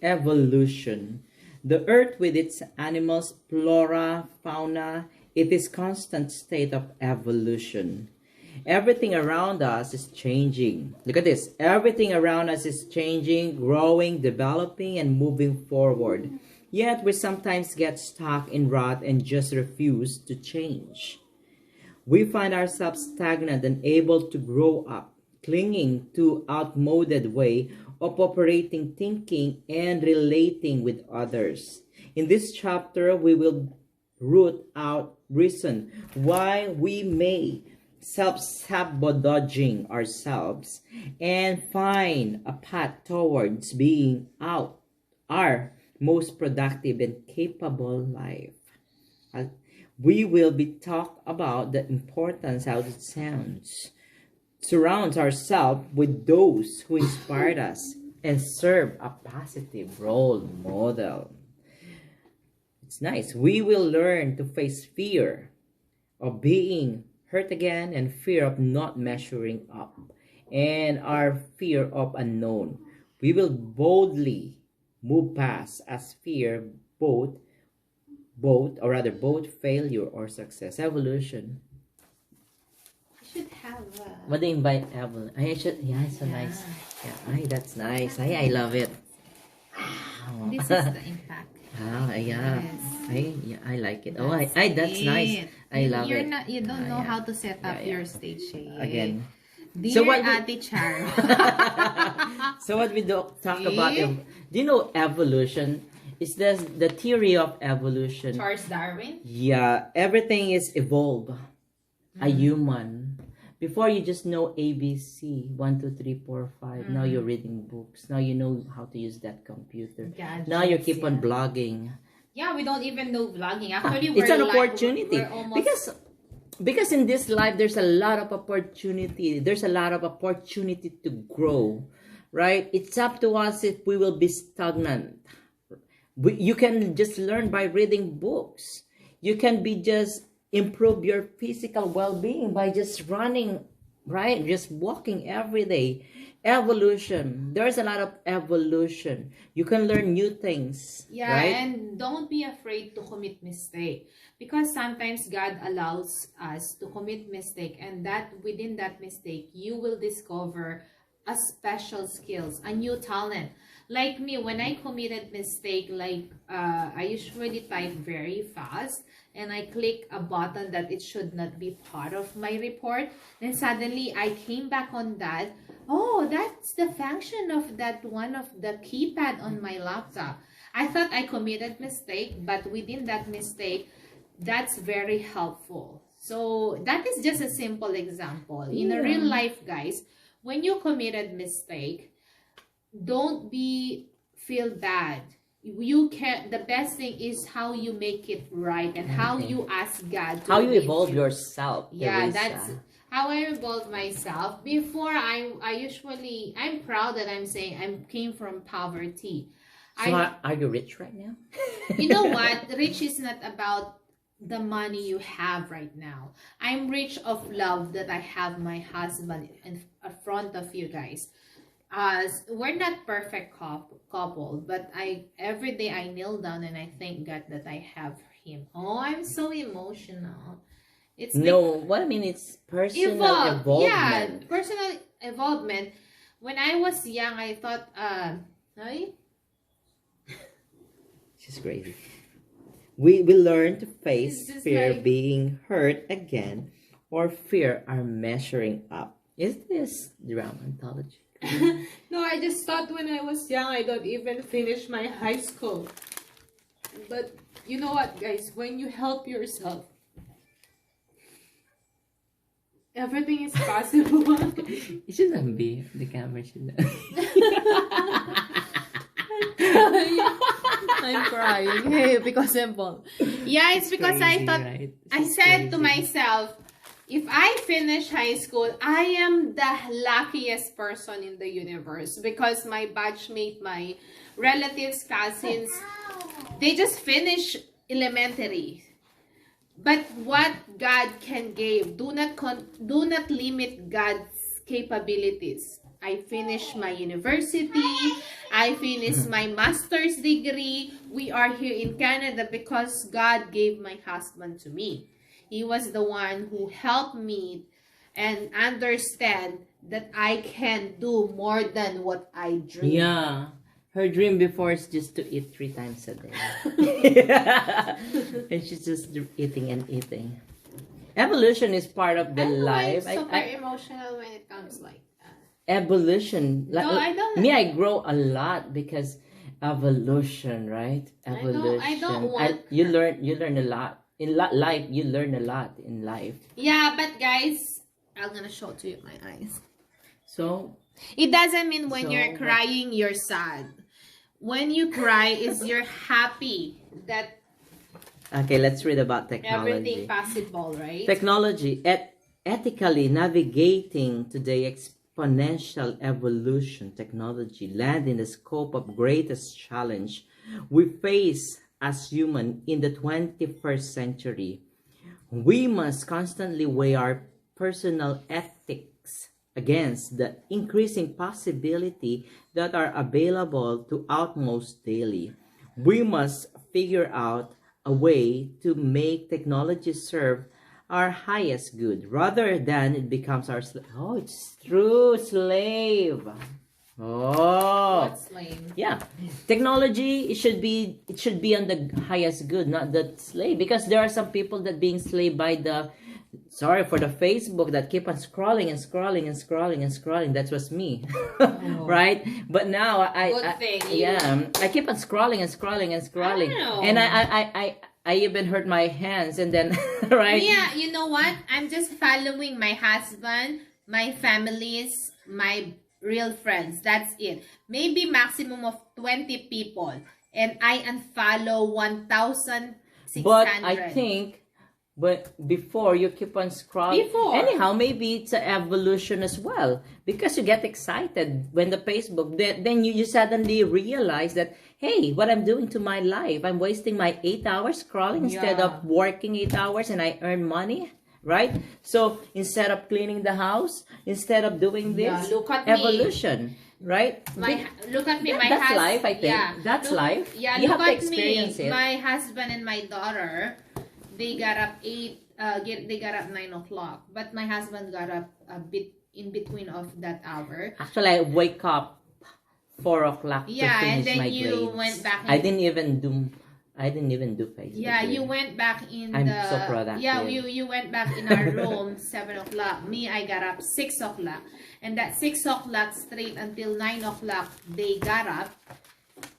evolution. The earth with its animals, flora, fauna, it is constant state of evolution. Everything around us is changing. Look at this. Everything around us is changing, growing, developing, and moving forward. Yet we sometimes get stuck in rut and just refuse to change. We find ourselves stagnant and unable to grow up, clinging to outmoded way of operating, thinking, and relating with others. In this chapter, we will root out reason why we may self-sabotaging ourselves and find a path towards being out our most productive and capable life. We will be talk about the importance how it sounds surrounds ourselves with those who inspired us and serve a positive role model. It's nice. We will learn to face fear of being hurt again and fear of not measuring up and our fear of unknown. We will boldly move past as fear both failure or success. Evolution. I should have What do you invite evolution? I should, yeah, it's so nice. Yeah, that's nice. I love it. This is the impact. Yeah. Yes. I like it. That's nice. I love it. You don't know how to set up your stage shade. Again. Dear So what Ate Char. So what we talk about, do you know evolution? Is the theory of evolution? Charles Darwin? Yeah, everything is evolve. A human. Before you just know ABC, 1, 2, 3, 4, 5. Now you're reading books. Now you know how to use that computer. Gadgets, Now you keep on blogging. Yeah, we don't even know vlogging. Actually, It's an opportunity. We're almost... Because in this life, there's a lot of opportunity. There's a lot of opportunity to grow, right? It's up to us if we will be stagnant. You can just learn by reading books. You can be just improve your physical well-being by just running, right? Just walking every day. Evolution. There's a lot of evolution. You can learn new things. Yeah, right? and don't be afraid to commit mistake. Because sometimes God allows us to commit mistake, and that within that mistake, you will discover a special skills, a new talent. Like me, when I committed mistake, I usually type very fast and I click a button that it should not be part of my report. Then suddenly I came back on that. Oh, that's the function of that one of the keypad on my laptop. I thought I committed mistake, but within that mistake, that's very helpful. So that is just a simple example. In a real life, guys, when you committed mistake, don't feel bad. You can, the best thing is how you make it right and how you ask God to how you evolve yourself. Yeah, Teresa. that's how I evolved myself. Before I'm proud that I'm saying I came from poverty. So are you rich right now? You know what? Rich is not about the money you have right now. I'm rich of love that I have my husband in front of you guys. We're not perfect couple, but every day I kneel down and I thank God that I have him. Oh, I'm so emotional. It's what I mean, it's personal involvement. Yeah, personal involvement. When I was young, I thought, She's crazy. We learn to face fear like... being hurt again or fear our measuring up. Is this drama anthology? No, I just thought when I was young, I don't even finish my high school. But you know what, guys? When you help yourself, everything is possible. It shouldn't be. The camera shouldn't. I'm crying. Hey, because simple. Yeah, it's because crazy, I thought, right? I said to myself, if I finish high school, I am the luckiest person in the universe because my batchmate, my relatives, cousins, they just finished elementary. But what God can give, do not limit God's capabilities. I finished my university. I finished my master's degree. We are here in Canada because God gave my husband to me. He was the one who helped me and understand that I can do more than what I dream. Yeah. Her dream before is just to eat 3 times a day. And she's just eating and eating. Evolution is part of the I know life. I'm super emotional when it comes like that. Evolution. No, I don't. Me, I grow a lot because evolution, right? Evolution. I don't want. You learn a lot in life. You learn a lot in life. Yeah, but guys, I'm gonna show it to you with my eyes. So It doesn't mean when So, you're crying, you're sad. When you cry, is you're happy that okay, let's read about technology. everything possible, right? Technology, ethically navigating today exponential evolution technology land in the scope of greatest challenge we face as human in the 21st century. We must constantly weigh our personal ethics against the increasing possibility that are available to outmost daily. We must figure out a way to make technology serve our highest good rather than it becomes our slave. Oh, it's true, slave. Oh, What's lame? yeah. Technology it should be on the highest good, not the slave. Because there are some people that being slave by the sorry for the Facebook that keep on scrolling and scrolling and scrolling and scrolling. That was me, right? But now Good thing you- I keep on scrolling and scrolling and scrolling, I know. and I even hurt my hands and then right. Yeah, you know what? I'm just following my husband, my families, my real friends. That's it. Maybe maximum of 20 people. And I unfollow 1,600. But I think, but before you keep on scrolling. Before. Anyhow, maybe it's an evolution as well. Because you get excited when the Facebook, then you suddenly realize that, hey, what I'm doing to my life, I'm wasting my 8 hours scrolling instead Yeah. of working 8 hours and I earn money. Right? So instead of cleaning the house, instead of doing this, Yeah, look at me. evolution. Right? Look at me, my That's hus- life, I think. Yeah, That's look, life. Yeah, You look have to at experience me. it. My husband and my daughter, they got up they got up 9 o'clock. But my husband got up a bit in between of that hour. Actually, I wake up 4 o'clock Yeah, to and finish my then you grades. went back. I didn't even do Facebook. Yeah, you went back in I'm the. so productive. Yeah, you went back in our room 7 o'clock. Me, I got up 6 o'clock, and that 6 o'clock straight until 9 o'clock they got up.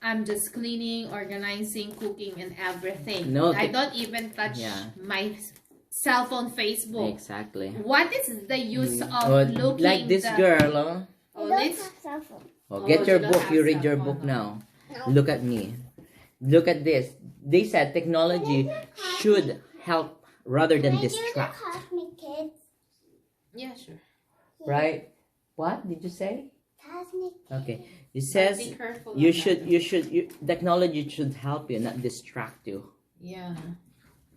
I'm just cleaning, organizing, cooking, and everything. No, I don't even touch Yeah. my cell phone, Facebook. Exactly. What is the use of Oh, looking like this the, girl, oh. Oh, I don't let's, have cell phone. Oh, Oh, get you your don't book. have You read cell your phone, book no. now. Look at me. Look at this. They said technology should help rather than Can I do the distract. Cosmic Kids? yeah, sure. Right? What did you say? Cosmic Okay. It Be says careful. you of should technology should help you, not distract you. that. Yeah.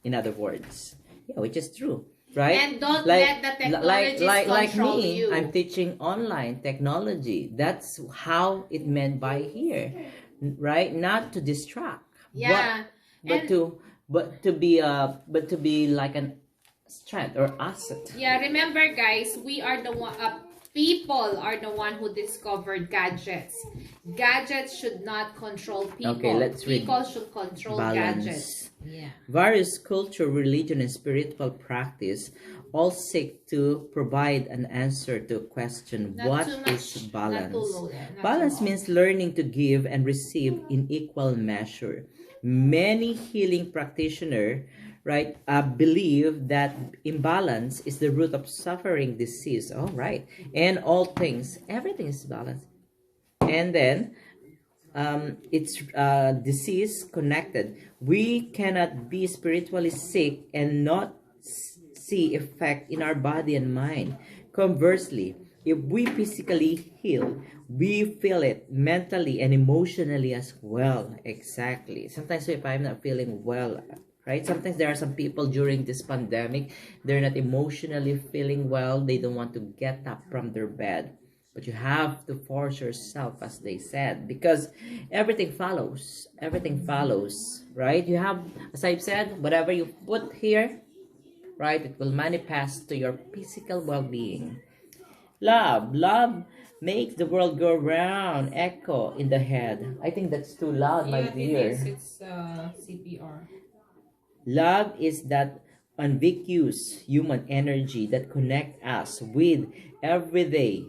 In other words, yeah, which is true, right? And don't let the technologies like control me, you. I'm teaching online technology. That's how it meant by here, right? Not to distract, Yeah. but to be like an strength or asset. Yeah, remember guys, we are the one people are the one who discovered gadgets. Gadgets should not control people. Okay, let's read. People should control Balance. gadgets. Yeah. Various culture, religion, and spiritual practice all seek to provide an answer to question Not what too much, is balance. Not too low there. Not Balance too low. means learning to give and receive in equal measure. Many healing practitioners, right, believe that imbalance is the root of suffering, disease. All right, and all things, everything is balanced. And then it's disease connected. We cannot be spiritually sick and not see effect in our body and mind. Conversely, if we physically heal, we feel it mentally and emotionally as well. Exactly. Sometimes if I'm not feeling well, right? Sometimes there are some people during this pandemic, they're not emotionally feeling well. They don't want to get up from their bed. but you have to force yourself, as they said, because everything follows. Everything follows, right? You have, as I've said, whatever you put here, right, it will manifest to your physical well-being. Love makes the world go round. Echo in the head. I think that's too loud, my Yeah, it dear. is. It's CPR. Love is that ubiquitous human energy that connects us with everyday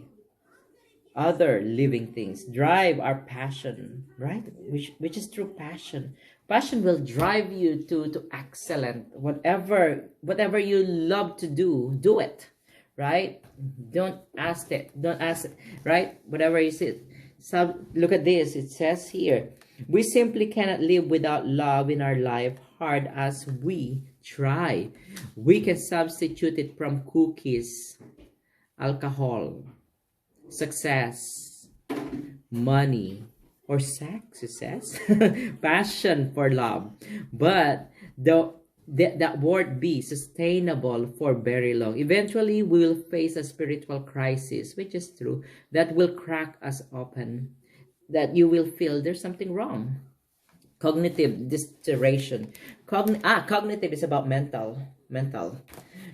other living things. Drive our passion, right? Which is true passion. Passion will drive you to excellent. Whatever you love to do, do it. Right? Don't ask it. Don't ask it. Right? Whatever is it. So look at this. It says here, we simply cannot live without love in our life, hard as we try. We can substitute it from cookies, alcohol, success, money, or sex, it says. Passion for love. But that won't be sustainable for very long. Eventually, we will face a spiritual crisis, which is true, that will crack us open, that you will feel there's something wrong. Cognitive distortion. Cognitive is about mental.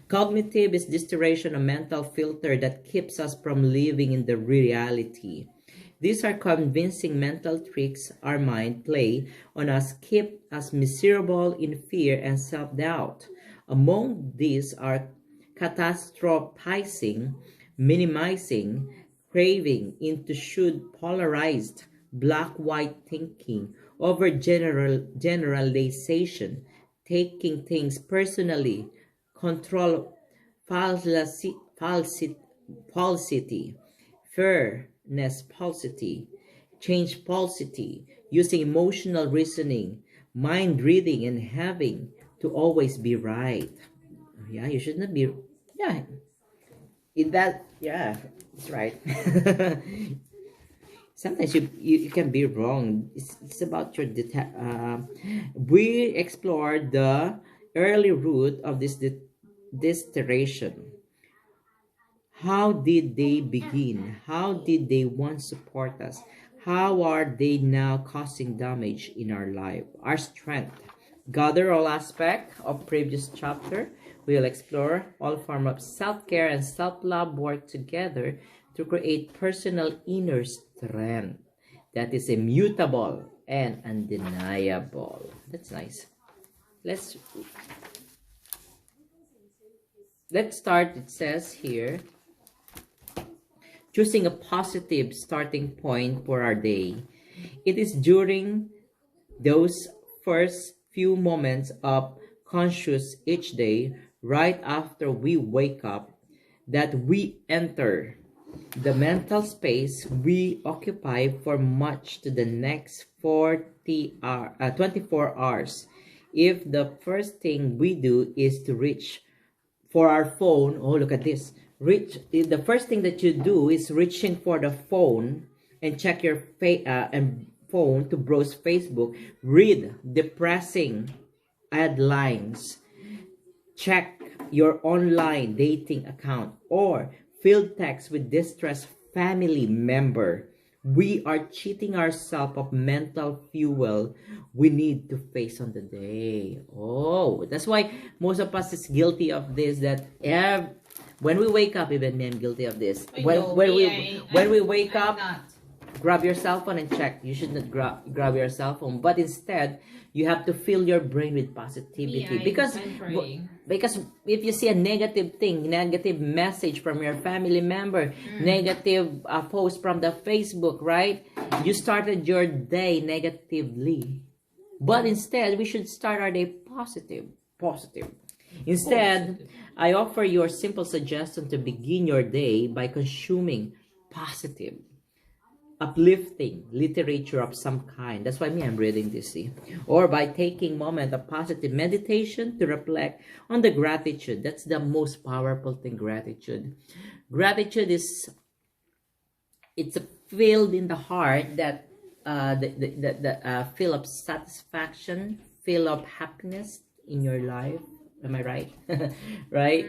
Cognitive is distortion, a mental filter that keeps us from living in the reality. These are convincing mental tricks our mind play on us, keep us miserable in fear and self-doubt. Among these are catastrophizing, minimizing, craving into should polarized, black-white thinking, over generalization, taking things personally, control falsity, fairness falsity, change falsity, using emotional reasoning, mind reading, and having to always be right. Yeah, you should not be. Yeah, yeah, it's right. Sometimes you can be wrong. It's about your we explored the early root of this distortion. How did they begin? How did they once support us? How are they now causing damage in our life? Our strength. Gather all aspects of previous chapter. We'll explore all form of self-care and self-love work together to create personal inner strength that is immutable and undeniable. That's nice. Let's start. It says here, choosing a positive starting point for our day. It is during those first few moments of conscious each day, right after we wake up, that we enter the mental space we occupy for much to the next 24 hours. If the first thing we do is to reach for our phone, oh, look at this. The first thing that you do is reaching for the phone and check your phone to browse Facebook, read depressing headlines, check your online dating account, or field text with distressed family member. We are cheating ourselves of mental fuel we need to face on the day. Oh, that's why most of us is guilty of this. That when we wake up, even me, I'm guilty of this. When we wake up, grab your cell phone and check. You should not grab your cell phone, but instead you have to fill your brain with positivity. Because if you see a negative thing, negative message from your family member, negative post from the Facebook, right? You started your day negatively. But instead, we should start our day positive. Instead, I offer you a simple suggestion to begin your day by consuming positive, uplifting literature of some kind. That's why I'm reading this, see? Or by taking moment of positive meditation to reflect on the gratitude. That's the most powerful thing, gratitude. Gratitude is, it's a filled in the heart that the feel of satisfaction, feel of happiness in your life. Am I right? Right?